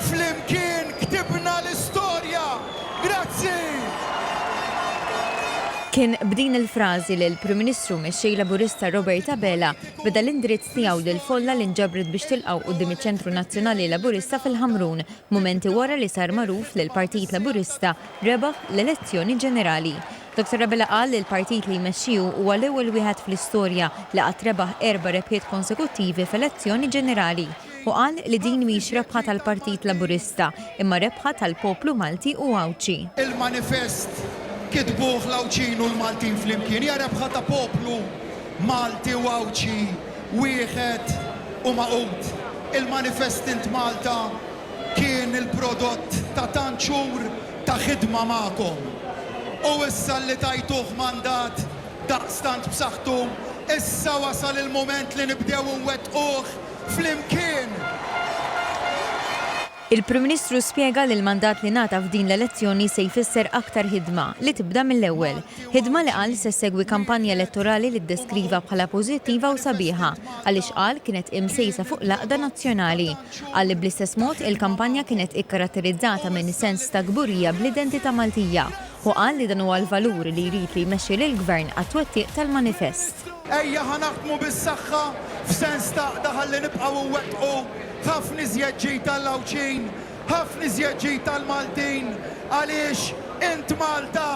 flimkien ktibna l-istorja. Grazzi! Kien b'din il-frażi li l-Prim Ministru mexxej Laburista Robert Abela beda l-indirizz tiegħu lil folla li nġabret biex tilqgħu quddiem iċ-Ċentru Nazzjonali Laburista fil-Ħamrun, mumenti wara li sar magħruf li l-Partit Laburista rebaħ l-elezzjoni ġenerali. Dr. Abela qal li l-partit li jmexxiju huwa l-ewwel wieħed fl-istorja li qatt rebaħ 4 rebħiet konsekuttivi f'elezzjoni ġenerali u qal li din mhix rebħa tal-Partit Laburista imma rebħa tal-poplu Malti u Awċi. Il-manifest kitbuh l-Awċin u l-Maltin flimkien, hija rebħa ta' poplu Malti u Awċi wieħed u maqut. Il-manifest int Malta kien il-prodott ta' tant xhur ta' ħidma magħkom. U issa li tajtuh mandat daqstant b'saħħtu, issa wasal il-moment li nibdew nwettquh flimkien. Il-Prim Ministru spjega li l-mandat li nata f'din l-elezzjoni se jfisser aktar ħidma li tibda mill-ewwel. Ħidma li qal se segwi kampanja elettorali li ddeskriva bħala pożittiva u sabiħa għaliex qal kienet imsejsa fuq l-għaqda nazzjonali. Qal li bl-istess mod il-kampanja kienet ikkaratterizzata minn sens ta' gburija bl-identità Maltija u qal li dan huwa l-valur li jrid li jmexxi lill-Gvern għat-twettiq tal-manifest. Ejja ħanaħdmu bis-saħħa f'sens ta' ħalli nibqgħu nwettqu ħafna iżjed ġid tal-Awċin, ħafna iżjed ġid tal-Maltin, għaliex int Malta